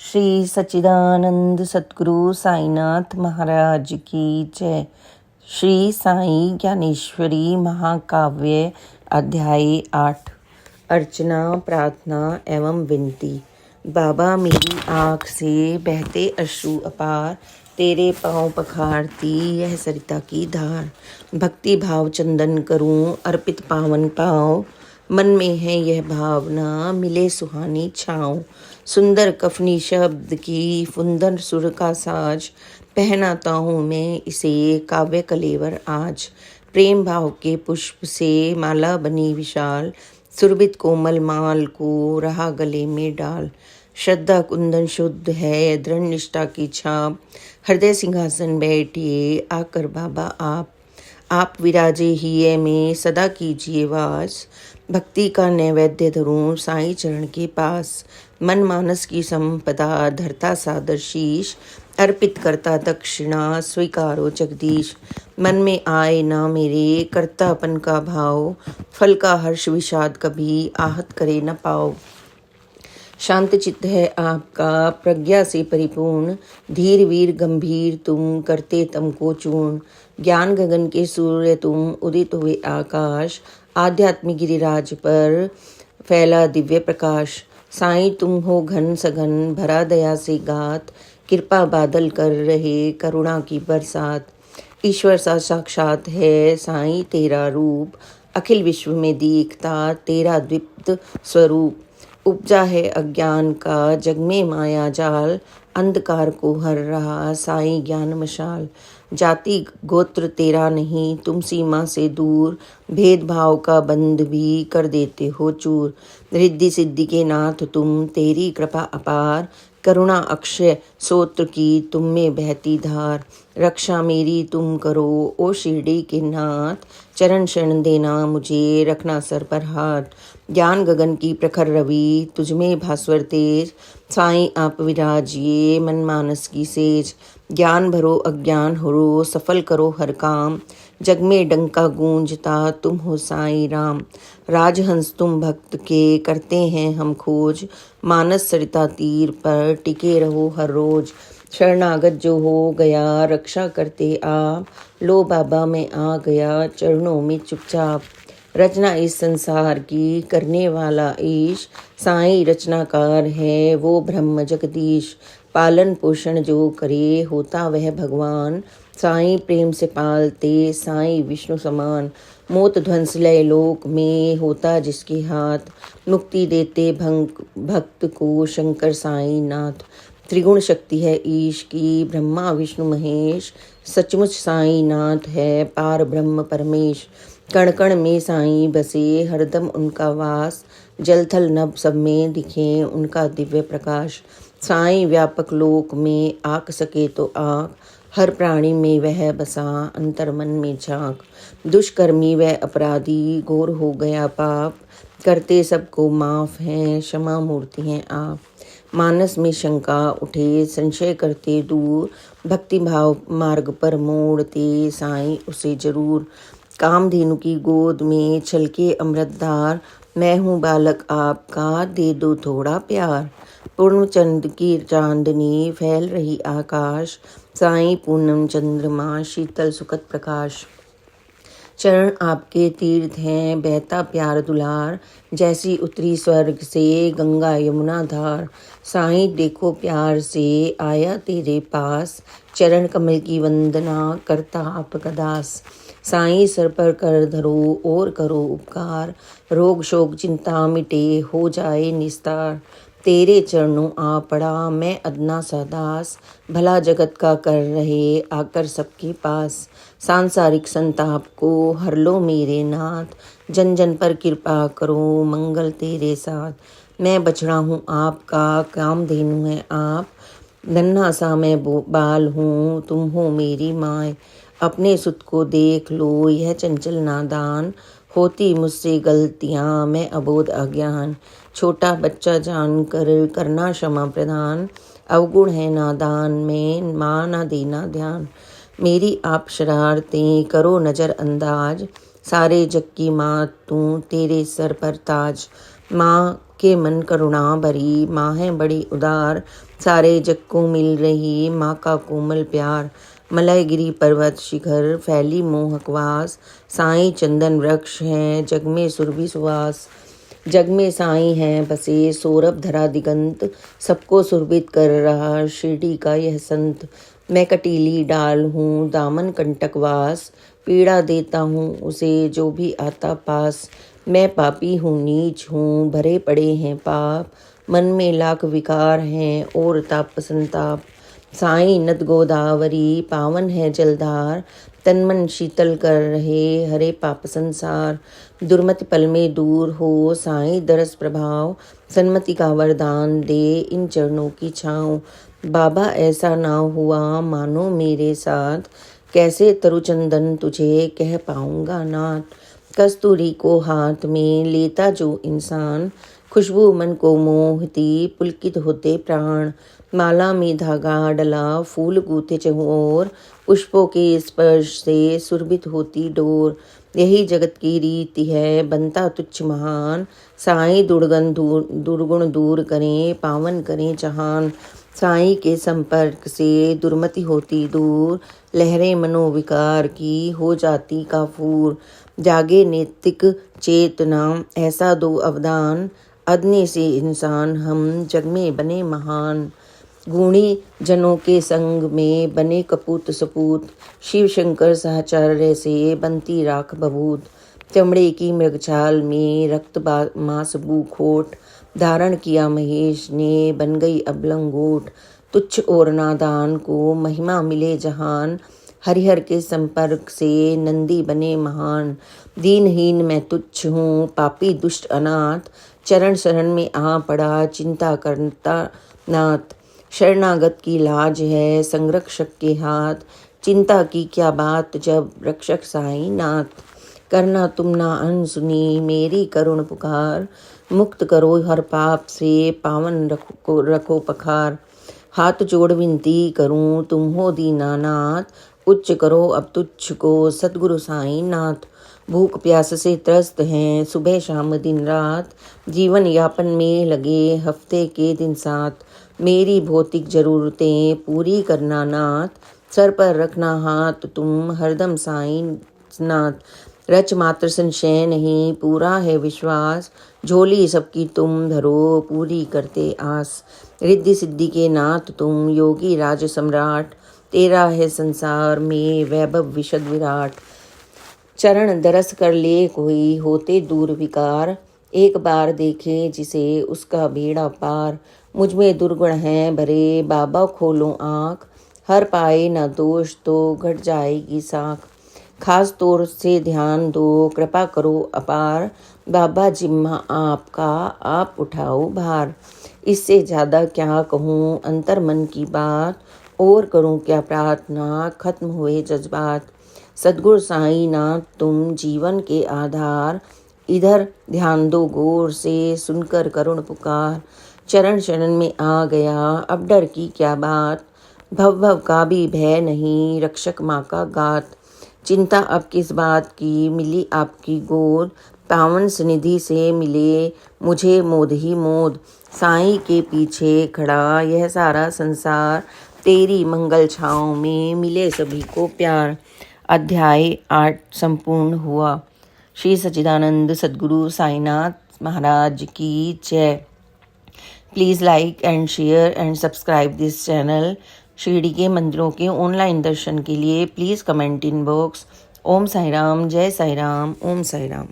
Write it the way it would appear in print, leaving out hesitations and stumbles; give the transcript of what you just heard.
श्री सच्चिदानंद सतगुरु साईनाथ महाराज की जय। श्री साई ज्ञानेश्वरी महाकाव्य अध्याय 8। अर्चना, प्रार्थना एवं विनती। बाबा, मेरी आँख से बहते अश्रु अपार, तेरे पाँव पखारती यह सरिता की धार। भक्ति भाव चंदन करूं अर्पित पावन पाँव, मन में है यह भावना मिले सुहानी छाँव। सुंदर कफनी शब्द की फुंदर सुर का साज, पहनाता हूँ मैं इसे काव्य कलेवर आज। प्रेम भाव के पुष्प से माला बनी विशाल, सुरभित कोमल माल को रहा गले में डाल। श्रद्धा कुंदन शुद्ध है दृढ़ निष्ठा की छाप, हृदय सिंहासन बैठिए आकर बाबा आप विराजे हिये में सदा कीजिए वास। भक्ति का नैवेद्य धरूं साईं चरण के पास, मन मानस की संपदा धरता सादर शीश। अर्पित करता दक्षिणा स्वीकारो जगदीश, मन में आए ना मेरे कर्तापन का भाव। फल का हर्ष विषाद कभी आहत करे न पाओ। शांत चित्त है आपका प्रज्ञा से परिपूर्ण, धीर वीर गंभीर तुम करते तम को चूर्ण। ज्ञान गगन के सूर्य तुम उदित हुए आकाश, आध्यात्मिक गिरिराज पर फैला दिव्य प्रकाश। साईं तुम हो घन सघन भरा दया से गात, कृपा बादल कर रहे करुणा की बरसात। ईश्वर सा साक्षात है साईं तेरा रूप, अखिल विश्व में दिखता तेरा द्विप्त स्वरूप। उपजा है अज्ञान का जग में माया जाल, अंधकार को हर रहा साईं ज्ञान मशाल। जाति गोत्र तेरा नहीं तुम सीमा से दूर, भेदभाव का बंध भी कर देते हो चूर। रिद्धि सिद्धि के नाथ तुम तेरी कृपा अपार, करुणा अक्षय सोत्र की तुम में बहती धार। रक्षा मेरी तुम करो ओ शिरडी के नाथ, चरण शरण देना मुझे रखना सर पर हाथ। ज्ञान गगन की प्रखर रवि तुझमें भास्वर तेज, साईं आप विराजिए मन मानस की सेज। ज्ञान भरो अज्ञान हरो सफल करो हर काम, जग में डंका गूंजता तुम हो साईं राम। राजहंस तुम भक्त के करते हैं हम खोज, मानस सरिता तीर पर टिके रहो हर रोज। शरणागत जो हो गया रक्षा करते आप, लो बाबा मैं आ गया चरणों में चुपचाप। रचना इस संसार की करने वाला ईश, साईं रचनाकार है वो ब्रह्म जगदीश। पालन पोषण जो करे होता वह भगवान, साईं प्रेम से पालते साईं विष्णु समान। मोत ध्वंस लय लोक में होता जिसके हाथ, मुक्ति देते भक्त को शंकर साईं नाथ। त्रिगुण शक्ति है ईश की ब्रह्मा विष्णु महेश, सचमुच साईं नाथ है पार ब्रह्म परमेश। कण कण में साईं बसे हरदम उनका वास, जल थल नभ सब में दिखे उनका दिव्य प्रकाश। साईं व्यापक लोक में आक सके तो आँख, हर प्राणी में वह बसा अंतर मन में झांक। दुष्कर्मी वह अपराधी घोर हो गया पाप, करते सबको माफ हैं क्षमा मूर्ति हैं आप। मानस में शंका उठे संशय करते दूर, भक्ति भाव मार्ग पर मोड़ते साईं उसे जरूर। कामधेनु की गोद में छलके अमृतधार, मैं हूँ बालक आपका दे दो थोड़ा प्यार। पूर्ण चंद्र की चांदनी फैल रही आकाश, साईं पूनम चंद्रमा शीतल सुखद प्रकाश। चरण आपके तीर्थ हैं बहता प्यार दुलार, जैसी उतरी स्वर्ग से गंगा यमुना धार। साईं देखो प्यार से आया तेरे पास, चरण कमल की वंदना करता आपका दास। साईं सर पर कर धरो और करो उपकार, रोग शोक चिंता मिटे हो जाए निस्तार। तेरे चरणों आ पड़ा मैं अदना सा दास, भला जगत का कर रहे आकर सबके पास। सांसारिक संताप को हर लो मेरे नाथ, जन जन पर कृपा करो मंगल तेरे साथ। मैं बछड़ा हूँ आपका कामधेनु है आप, नन्हा सा मैं बाल हूँ तुम हो मेरी माए। अपने सुत को देख लो यह चंचल नादान, होती मुझसे गलतियाँ मैं अबोध अज्ञान। छोटा बच्चा जानकर करना क्षमा प्रदान, अवगुण है नादान में माँ ना देना ध्यान। मेरी आप शरारतें करो नजर अंदाज, सारे जग की माँ तू तेरे सर पर ताज। माँ सबके मन करुणा भरी, माँ है बड़ी उदार, सारे जग को मिल रही माँ का कोमल प्यार। मलयगिरी पर्वत शिखर फैली मोहक वास, साईं चंदन वृक्ष हैं जग में सुरभि सुवास। जग में साईं हैं बसे सौरभ धरा दिगंत, सबको सुरभित कर रहा शिरडी का यह संत। मैं कटीली डाल हूँ दामन कंटक वास, पीड़ा देता हूँ उसे जो भी आता पास। मैं पापी हूँ नीच हूँ भरे पड़े हैं पाप, मन में लाख विकार हैं और ताप संताप। साईं नद गोदावरी पावन है जलधार, तन मन शीतल कर रहे हरे पाप संसार। दुर्मति पल में दूर हो साईं दरस प्रभाव, सन्मति का वरदान दे इन चरणों की छाँव। बाबा ऐसा ना हुआ मानो मेरे साथ, कैसे तरुचंदन तुझे कह पाऊंगा नाथ। कस्तूरी को हाथ में लेता जो इंसान, खुशबू मन को मोहती पुलकित होते प्राण। माला में धागा डला फूल गूथे चहुओर, पुष्पों के स्पर्श से सुरभित होती डोर। यही जगत की रीति है बनता तुच्छ महान, साईं दुर्गुण दूर करें पावन करें जहान। साईं के संपर्क से दुर्मति होती दूर, लहरें मनोविकार की हो जाती काफूर। जागे नैतिक चेतना ऐसा दो अवदान, अदने से इंसान हम जग में बने महान। गुणी जनों के संग में बने कपूत सपूत, शिव शंकर साचार्य से बनती राख बबूत। चमड़े की मृगछाल में रक्त मांस बूखोट, धारण किया महेश ने बन गई अब लंगोट। तुच्छ और नादान को महिमा मिले जहान, हरिहर के संपर्क से नंदी बने महान। दीनहीन मैं तुच्छ हूँ पापी दुष्ट अनाथ, चरण शरण में आ पड़ा चिंता करता नाथ। शरणागत की लाज है संरक्षक के हाथ, चिंता की क्या बात जब रक्षक साईं नाथ। करना तुम ना अनसुनी मेरी करुण पुकार, मुक्त करो हर पाप से पावन रखो पखार। हाथ जोड़ विनती करूं तुम हो दीनानाथ, उच्च करो अब तुच्छ को सद्गुरु साईं नाथ। भूख प्यास से त्रस्त हैं सुबह शाम दिन रात, जीवन यापन में लगे हफ्ते के दिन साथ। मेरी भौतिक जरूरतें पूरी करना नाथ, सर पर रखना हाथ तुम हरदम साईं नाथ। रच मात्र संशय नहीं पूरा है विश्वास, झोली सबकी तुम धरो पूरी करते आस। रिद्धि सिद्धि के नाथ तुम योगी राज सम्राट, तेरा है संसार में वैभव विशद विराट। चरण दरस कर ले कोई होते दूर विकार, एक बार देखे जिसे उसका बेड़ा पार। मुझ में दुर्गुण हैं भरे बाबा खोलो आँख, हर पाए न दोष तो घट जाएगी साख। खास तौर से ध्यान दो कृपा करो अपार, बाबा जिम्मा आपका आप उठाओ भार। इससे ज़्यादा क्या कहूँ अंतर मन की बात, और करूँ क्या प्रार्थना खत्म हुए जज्बात। सद्गुरु साईं नाथ तुम जीवन के आधार, इधर ध्यान दो गौर से सुनकर करुण पुकार। चरण शरण में आ गया अब डर की क्या बात, भव भव का भी भय नहीं रक्षक माँ का गात। चिंता अब किस बात की मिली आपकी गोद, पावन सनिधि से मिले मुझे मोद ही मोद। साईं के पीछे खड़ा यह सारा संसार, तेरी मंगल छाँव में मिले सभी को प्यार। अध्याय 8 संपूर्ण हुआ। श्री सच्चिदानंद सद्गुरु साईनाथ महाराज की जय। Please like and share and subscribe this channel. Shirdi के मंदिरों के ऑनलाइन दर्शन के लिए प्लीज़ कमेंट इन बॉक्स। ओम साई राम, जय साई राम, ओम साई राम।